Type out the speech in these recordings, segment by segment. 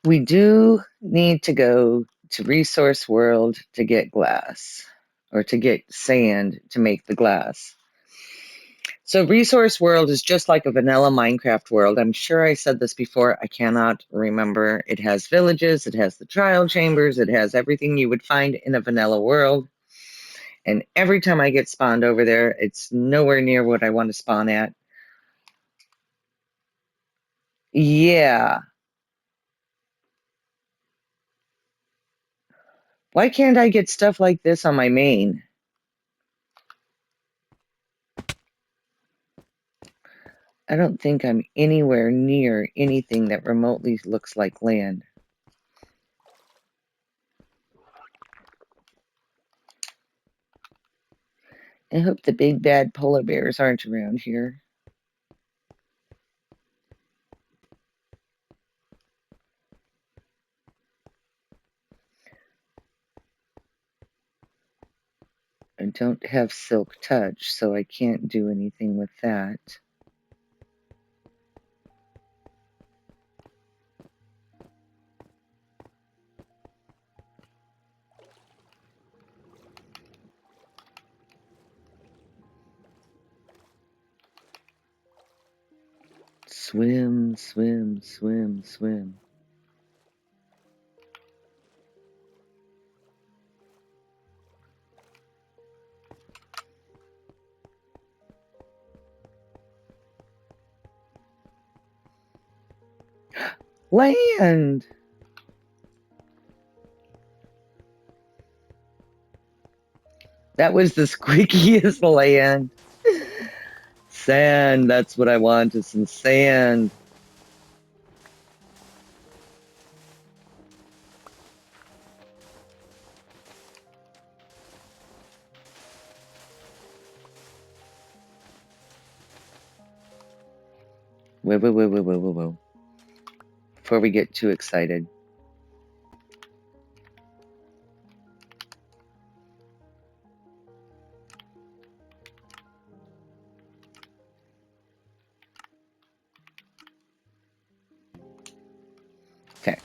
We do need to go to Resource World to get glass, or to get sand to make the glass. So Resource World is just like a vanilla Minecraft world. I'm sure I said this before. I cannot remember. It has villages, it has the trial chambers, it has everything you would find in a vanilla world. And every time I get spawned over there, it's nowhere near what I want to spawn at. Yeah. Why can't I get stuff like this on my main? I don't think I'm anywhere near anything that remotely looks like land. I hope the big bad polar bears aren't around here. I don't have Silk Touch, so I can't do anything with that. Swim, swim, swim, swim. Land! That was the squeakiest land. Sand, that's what I want, is some sand. Whoa, whoa, whoa, whoa, whoa, whoa, whoa. Before we get too excited. Okay.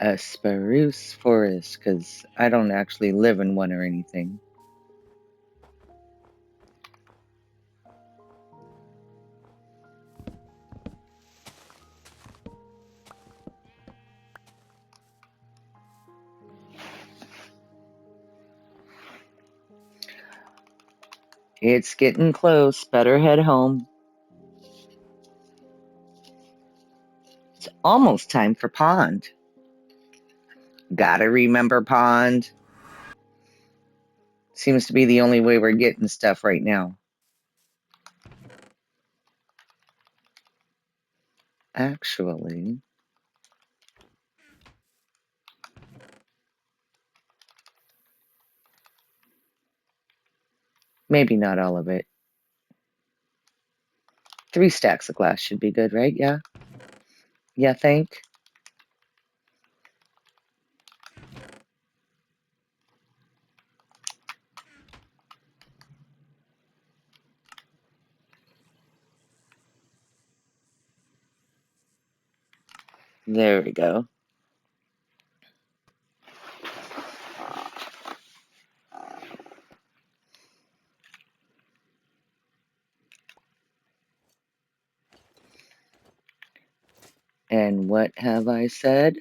A spruce forest, because I don't actually live in one or anything. It's getting close. Better head home. It's almost time for pond. Gotta remember pond. Seems to be the only way we're getting stuff right now. Actually, maybe not all of it. 3 stacks of glass should be good, right? Yeah? Yeah, think? There we go. And what have I said?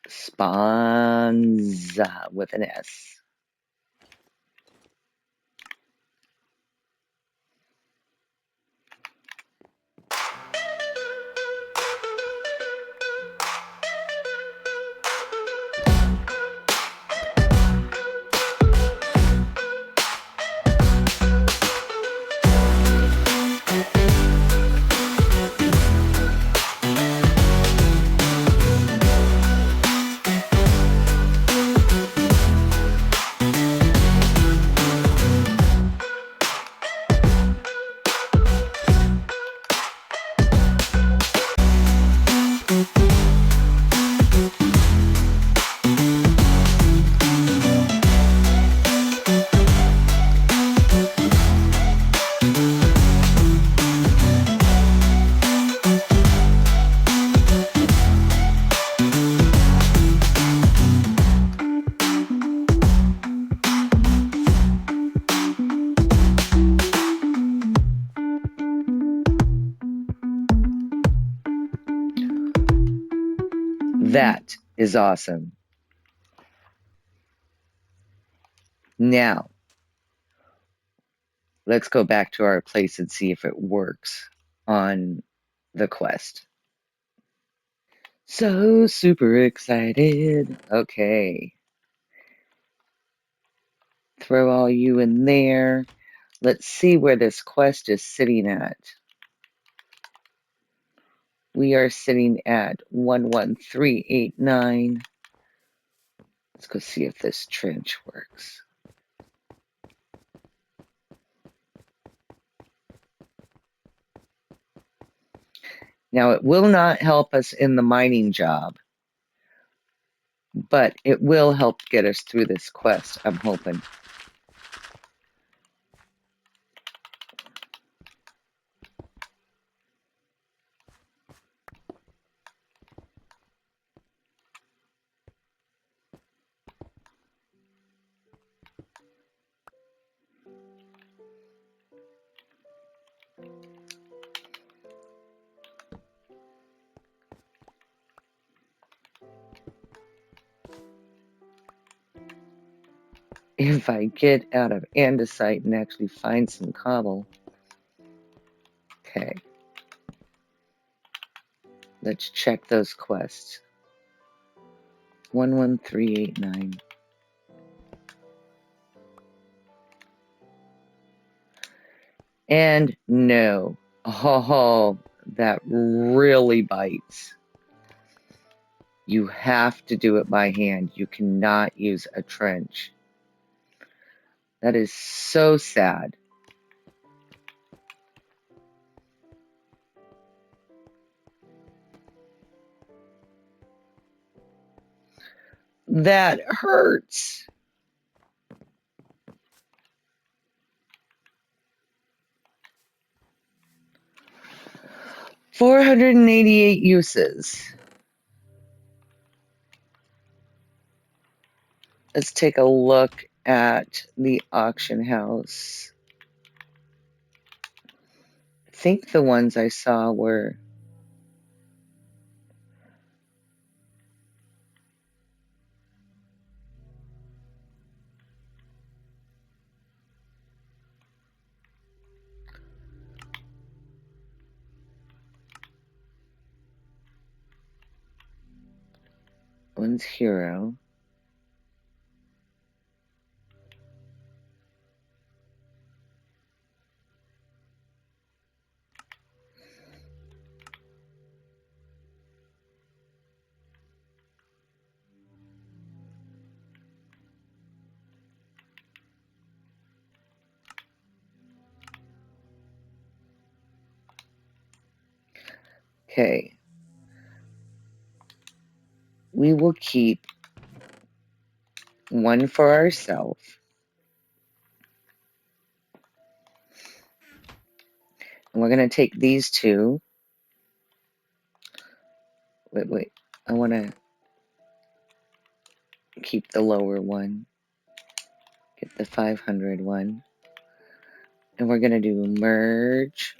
Sponza with an S. That is awesome. Now, let's go back to our place and see if it works on the quest. So super excited. Okay. Throw all you in there. Let's see where this quest is sitting at. We are sitting at 11389. Let's go see if this trench works. Now, it will not help us in the mining job, but it will help get us through this quest, I'm hoping. If I get out of andesite and actually find some cobble. Okay. Let's check those quests. 11389. And no. Oh, that really bites. You have to do it by hand. You cannot use a trench. That is so sad. That hurts. $488 uses. Let's take a look at the auction house. I think the ones I saw were one's Hero. Okay. We will keep one for ourselves. And we're going to take these two. Wait. I want to keep the lower one. Get the 500 one. And we're going to do merge.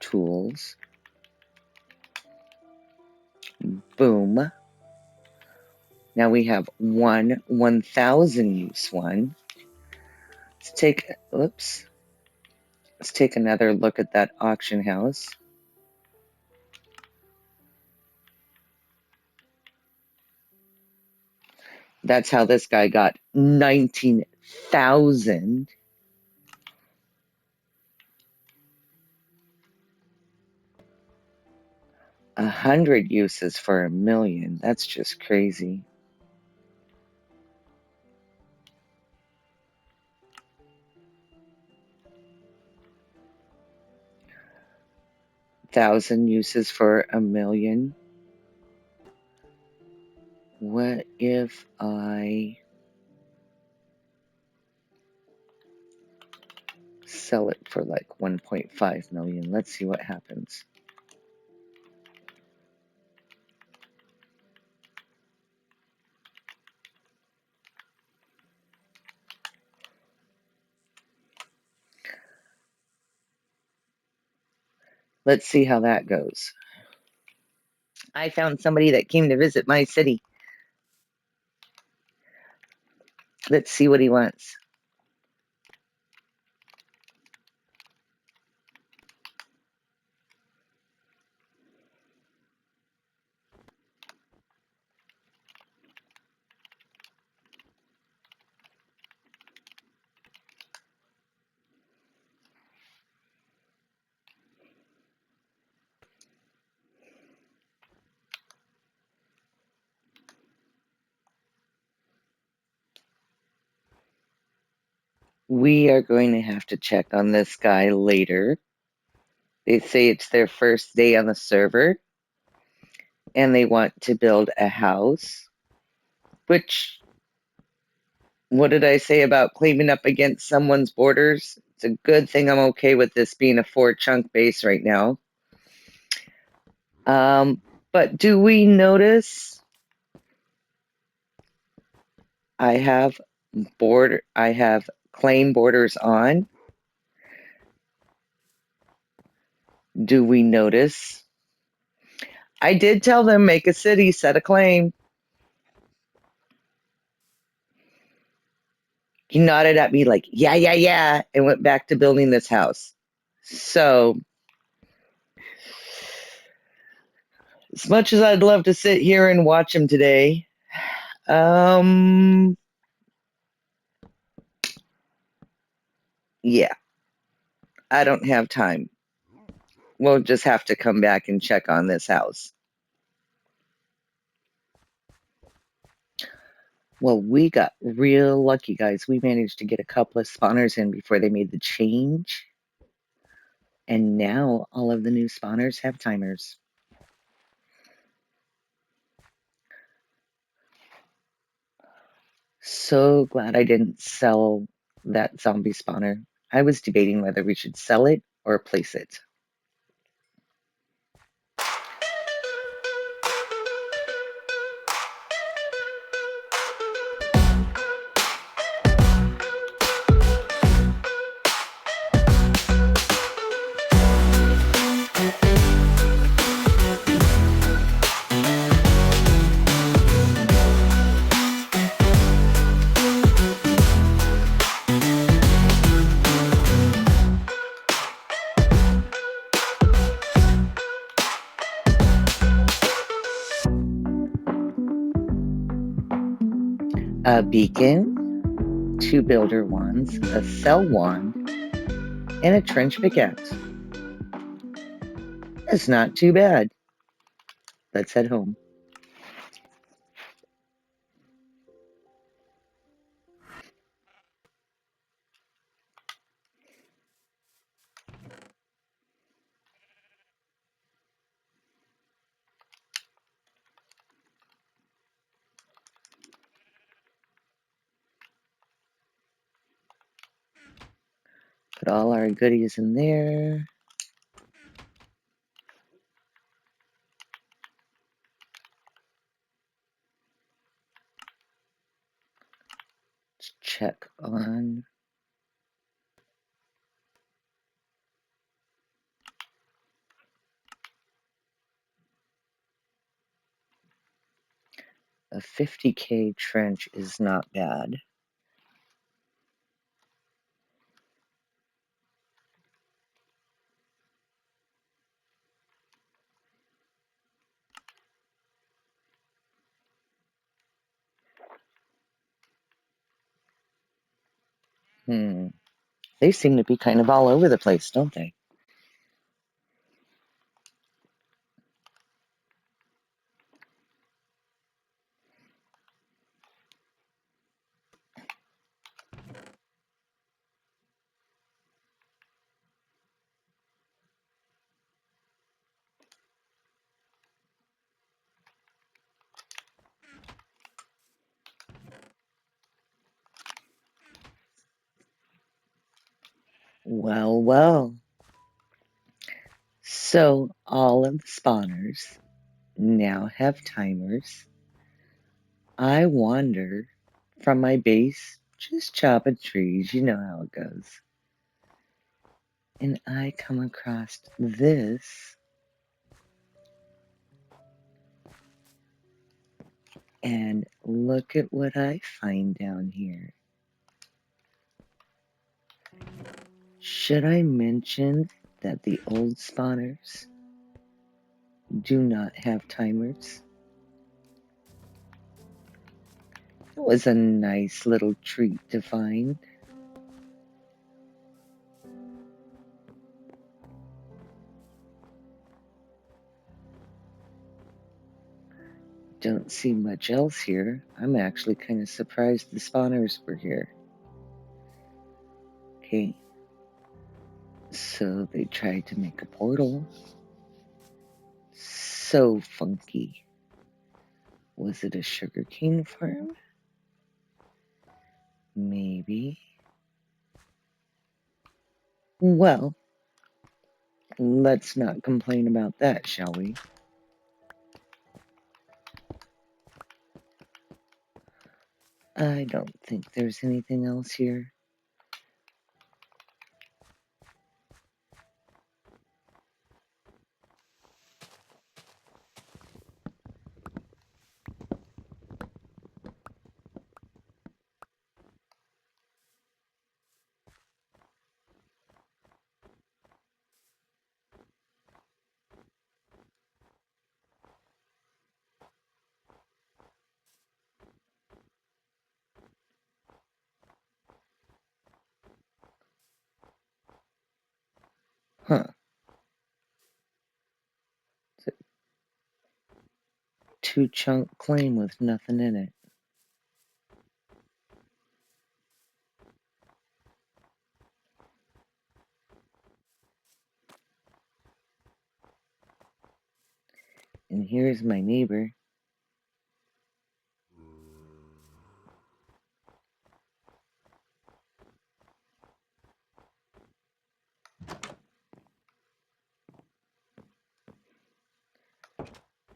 tools. Boom. Now we have 1,000 use one. Let's take another look at that auction house. That's how this guy got 19,000. A 100 uses for 1,000,000. That's just crazy. Thousand uses for 1,000,000. What if I sell it for like 1.5 million? Let's see what happens. Let's see how that goes. I found somebody that came to visit my city. Let's see what he wants. We are going to have to check on this guy later. They say it's their first day on the server, and they want to build a house, which, what did I say about claiming up against someone's borders? It's a good thing I'm okay with this being a 4-chunk base right now. But do we notice I have claim borders on? Do we notice? I did tell them make a city, set a claim. He nodded at me like, yeah, and went back to building this house. So, as much as I'd love to sit here and watch him today, yeah, I don't have time. We'll just have to come back and check on this house. Well, we got real lucky, guys. We managed to get a couple of spawners in before they made the change. And now all of the new spawners have timers. So glad I didn't sell that zombie spawner. I was debating whether we should sell it or place it. A beacon, 2 builder wands, a cell wand, and a trench pickaxe. That's not too bad. Let's head home. Put all our goodies in there. Let's check on A 50k trench is not bad. They seem to be kind of all over the place, don't they? Well, well. So all of the spawners now have timers. I wander from my base, just chopping trees, you know how it goes. And I come across this. And look at what I find down here. Should I mention that the old spawners do not have timers? It was a nice little treat to find. Don't see much else here. I'm actually kind of surprised the spawners were here. Okay. So they tried to make a portal. So funky. Was it a sugarcane farm? Maybe. Well, let's not complain about that, shall we? I don't think there's anything else here. Huh. It's a 2-chunk claim with nothing in it. And here's my neighbor.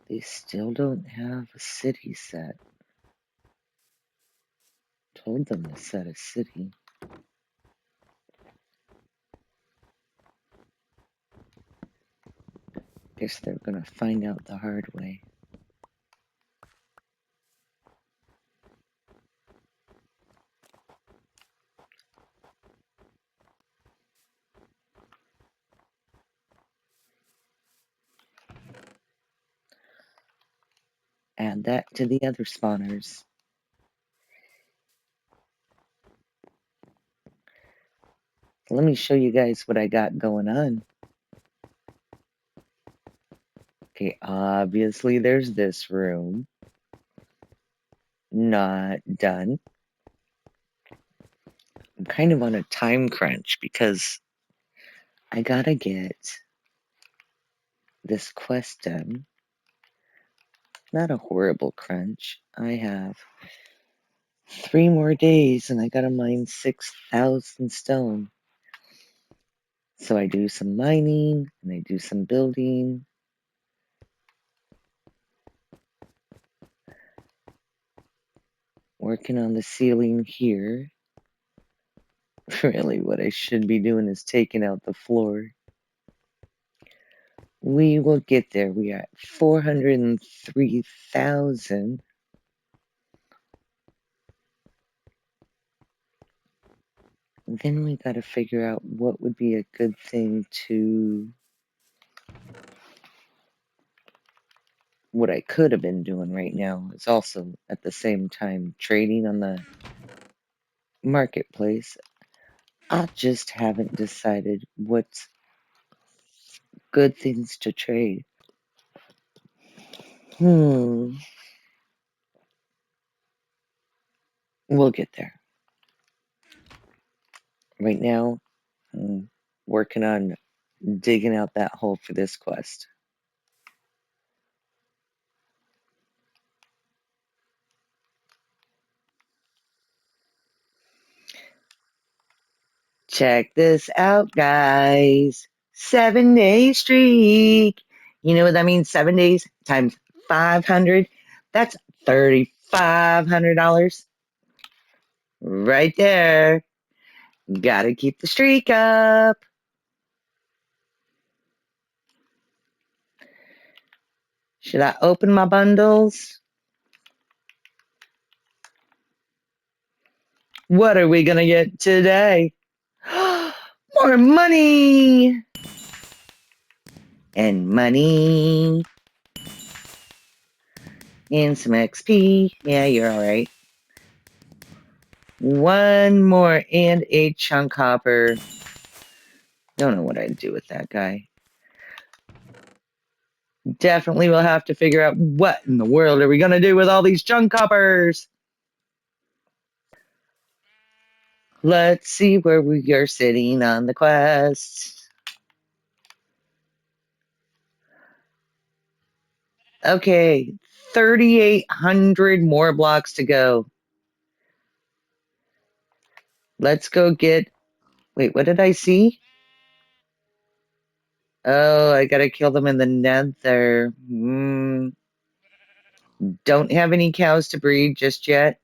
They still don't have a city set. Told them to set a city. Guess they're gonna find out the hard way. Add that to the other spawners. Let me show you guys what I got going on. Okay, obviously there's this room. Not done. I'm kind of on a time crunch because I gotta get this quest done. Not a horrible crunch. I have 3 more days and I gotta mine 6,000 stone. So I do some mining and I do some building. Working on the ceiling here. Really, what I should be doing is taking out the floor. We will get there. We are at 403,000. Then we gotta figure out what would be a good thing to... What I could have been doing right now is also at the same time trading on the marketplace. I just haven't decided what's good things to trade. We'll get there. Right now, I'm working on digging out that hole for this quest. Check this out, guys. 7-day streak. You know what that means? 7 days times 500. That's $3,500. Right there. Gotta keep the streak up. Should I open my bundles? What are we gonna get today? More money! And money. And some XP. Yeah, you're alright. One more and a chunk hopper. Don't know what I'd do with that guy. Definitely will have to figure out what in the world are we gonna do with all these chunk hoppers. Let's see where we are sitting on the quest. Okay, 3,800 more blocks to go. Let's go get... Wait, what did I see? Oh, I gotta kill them in the Nether. Don't have any cows to breed just yet.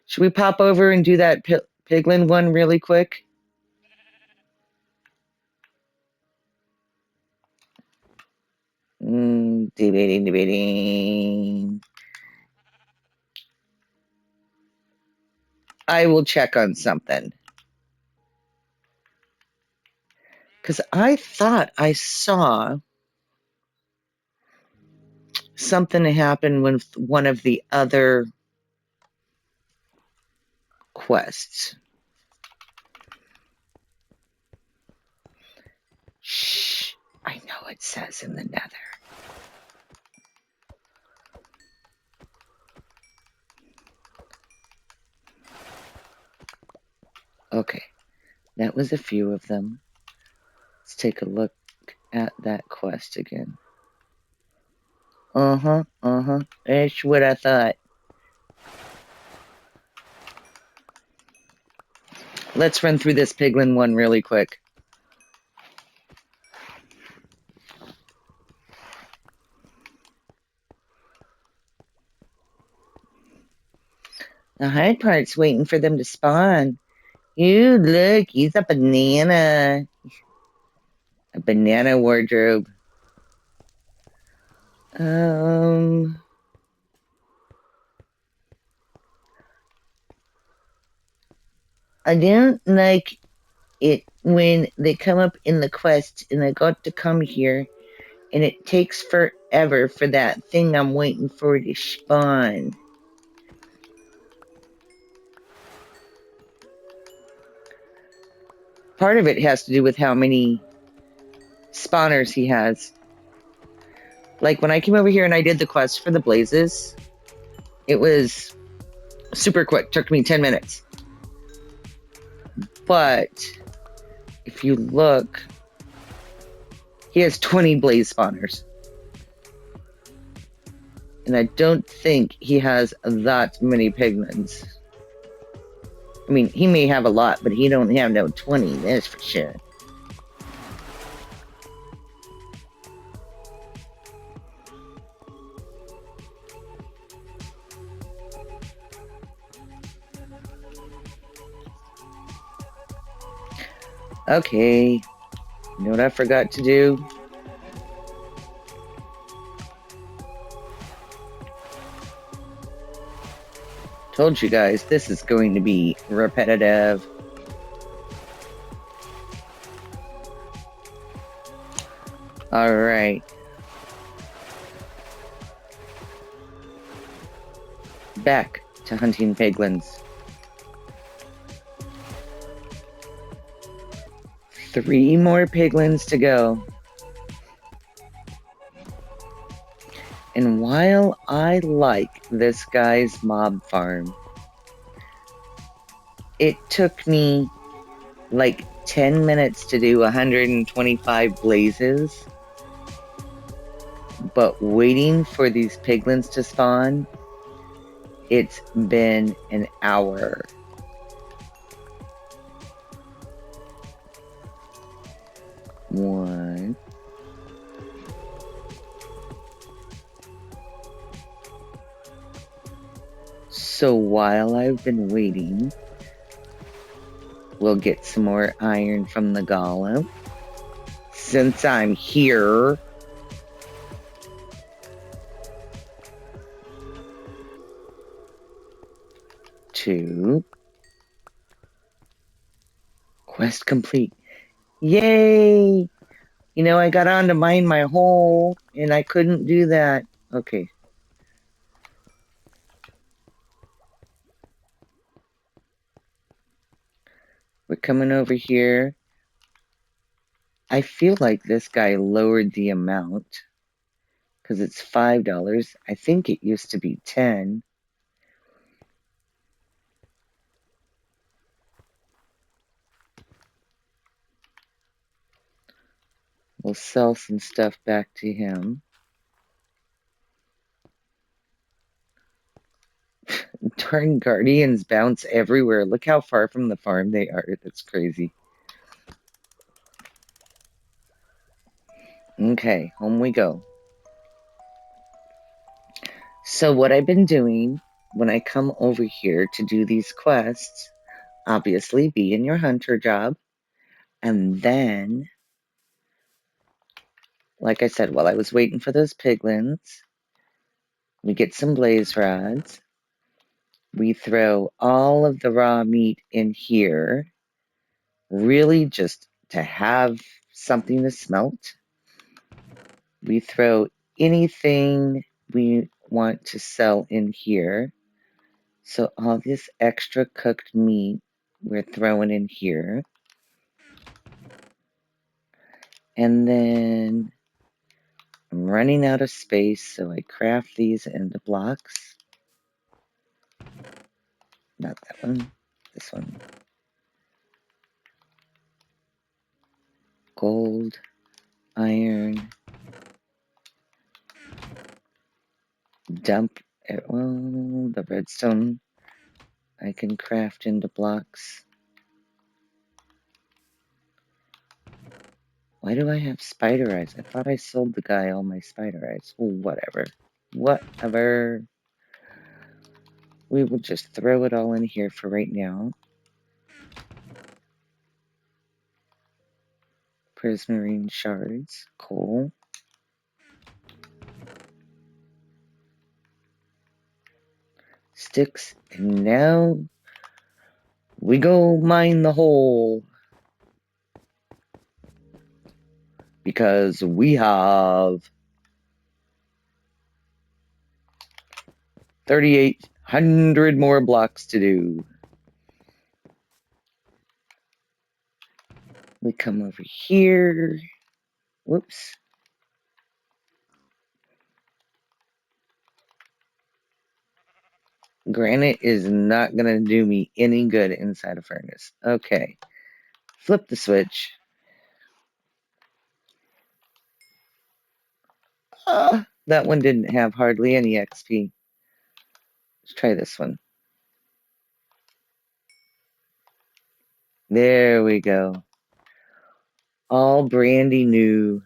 Should we pop over and do that piglin one really quick? Debating. I will check on something. Because I thought I saw something happen with one of the other quests. Shh. I know it says in the Nether. Okay. That was a few of them. Let's take a look at that quest again. That's what I thought. Let's run through this piglin one really quick. The hard part's waiting for them to spawn. You look, he's a banana. A banana wardrobe. I don't like it when they come up in the quest and I got to come here and it takes forever for that thing I'm waiting for to spawn. Part of it has to do with how many spawners he has. Like when I came over here and I did the quest for the blazes, it was super quick, took me 10 minutes. But if you look, he has 20 blaze spawners. And I don't think he has that many pigments. I mean, he may have a lot, but he don't have no 20, that's for sure. Okay, you know what I forgot to do? Told you guys, this is going to be repetitive. Alright. Back to hunting piglins. 3 more piglins to go. And while I like this guy's mob farm, it took me like 10 minutes to do 125 blazes. But waiting for these piglins to spawn, it's been an hour. One. So while I've been waiting, we'll get some more iron from the golem. Since I'm here, two. Quest complete. Yay! You know, I got on to mine my hole, and I couldn't do that. Okay. We're coming over here. I feel like this guy lowered the amount, because it's $5. I think it used to be 10. We'll sell some stuff back to him. Darn guardians bounce everywhere. Look how far from the farm they are. That's crazy. Okay, home we go. So what I've been doing when I come over here to do these quests, obviously be in your hunter job, and then, like I said, while I was waiting for those piglins, we get some blaze rods. We throw all of the raw meat in here, really just to have something to smelt. We throw anything we want to sell in here. So all this extra cooked meat we're throwing in here. And then I'm running out of space, so I craft these into blocks. Not that one, this one. Gold, iron, dump, well, the redstone I can craft into blocks. Why do I have spider eyes? I thought I sold the guy all my spider eyes. Well, whatever. Whatever. We will just throw it all in here for right now. Prismarine shards. Cool. Sticks. And now we go mine the hole. Because we have 3,800 more blocks to do. We come over here. Whoops. Granite is not going to do me any good inside a furnace. Okay. Flip the switch. That one didn't have hardly any XP. Let's try this one. There we go. All brandy new.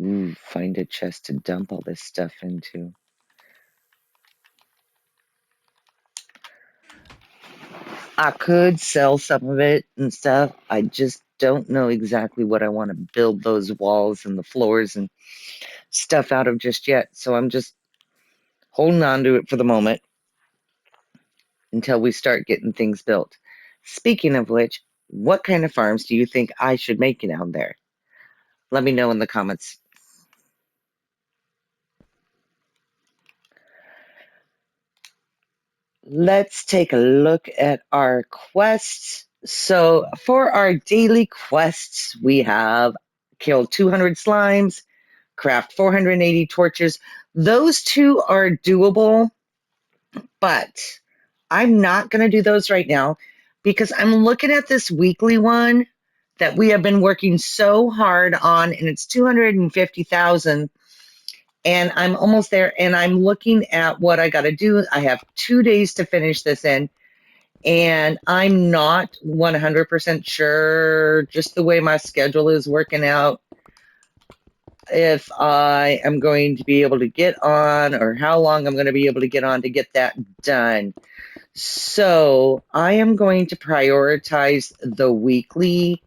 Ooh, find a chest to dump all this stuff into. I could sell some of it and stuff. I just don't know exactly what I want to build those walls and the floors and stuff out of just yet. So I'm just holding on to it for the moment until we start getting things built. Speaking of which, what kind of farms do you think I should make down there? Let me know in the comments. Let's take a look at our quests. So for our daily quests, we have kill 200 slimes, craft 480 torches. Those two are doable, but I'm not going to do those right now because I'm looking at this weekly one that we have been working so hard on, and it's 250,000, and I'm almost there, and I'm looking at what I got to do. I have 2 days to finish this in, and I'm not 100% sure, just the way my schedule is working out, if I am going to be able to get on or how long I'm going to be able to get on to get that done. So I am going to prioritize the weekly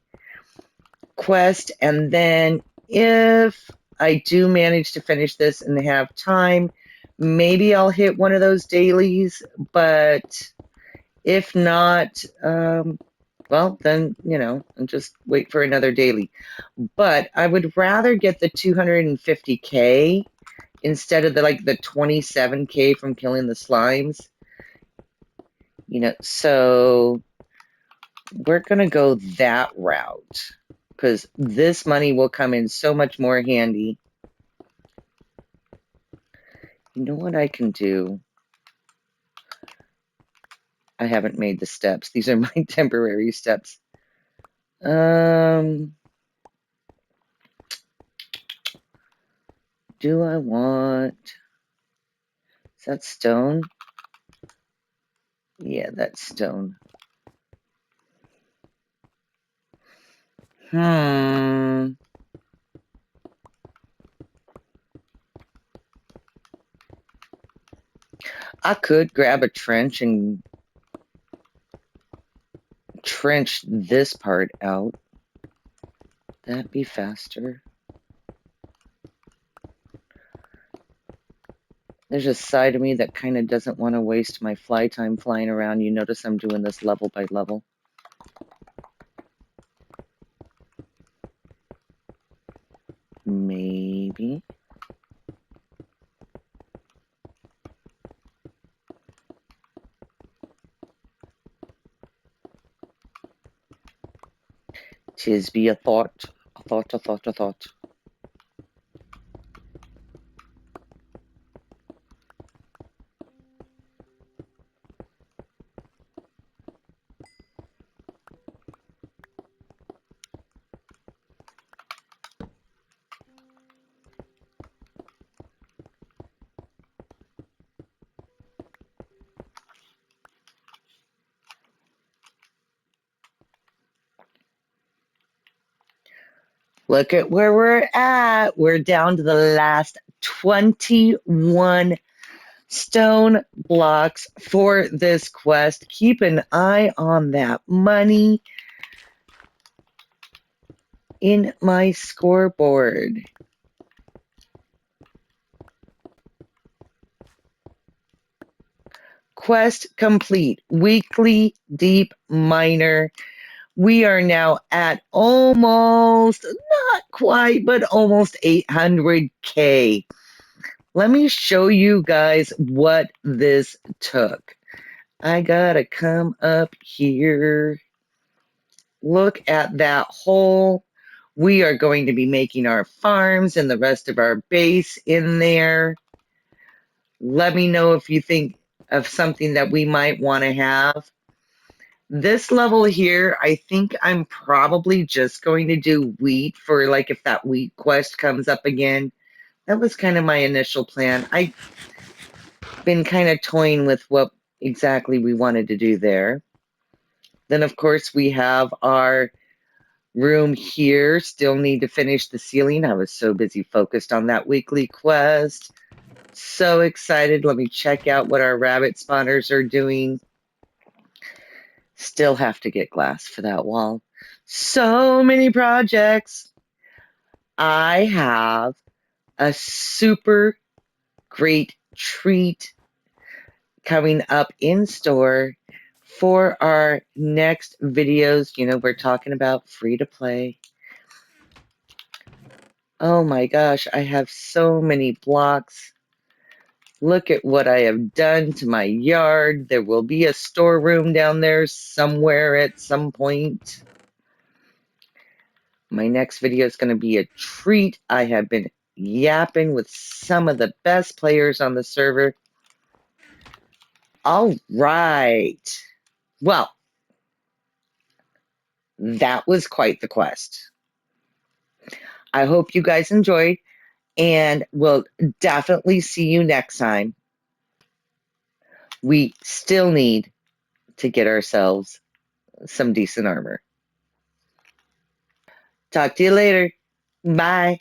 quest, and then if I do manage to finish this and have time, maybe I'll hit one of those dailies, but if not, well, then, I'll just wait for another daily. But I would rather get the 250K instead of the 27K from killing the slimes. So we're going to go that route because this money will come in so much more handy. You know what I can do? I haven't made the steps. These are my temporary steps. Do I want... Is that stone? Yeah, that's stone. I could grab a trench and trench this part out. That'd be faster. There's a side of me that kind of doesn't want to waste my fly time flying around. You notice I'm doing this level by level. Maybe. Tis be a thought, a thought, a thought, a thought. Look at where we're at. We're down to the last 21 stone blocks for this quest. Keep an eye on that money in my scoreboard. Quest complete. Weekly deep miner. We are now at almost, not quite, but almost 800K. Let me show you guys what this took. I gotta come up here. Look at that hole. We are going to be making our farms and the rest of our base in there. Let me know if you think of something that we might want to have. This level here, I think I'm probably just going to do wheat for if that wheat quest comes up again. That was kind of my initial plan. I've been kind of toying with what exactly we wanted to do there. Then, of course, we have our room here. Still need to finish the ceiling. I was so busy focused on that weekly quest. So excited. Let me check out what our rabbit spawners are doing. Still have to get glass for that wall. So many projects. I have a super great treat coming up in store for our next videos. You know, we're talking about free to play. Oh my gosh, I have so many blocks. Look at what I have done to my yard. There will be a storeroom down there somewhere at some point. My next video is going to be a treat. I have been yapping with some of the best players on the server. All right. Well, that was quite the quest. I hope you guys enjoyed, and we'll definitely see you next time. We still need to get ourselves some decent armor. Talk to you later. Bye.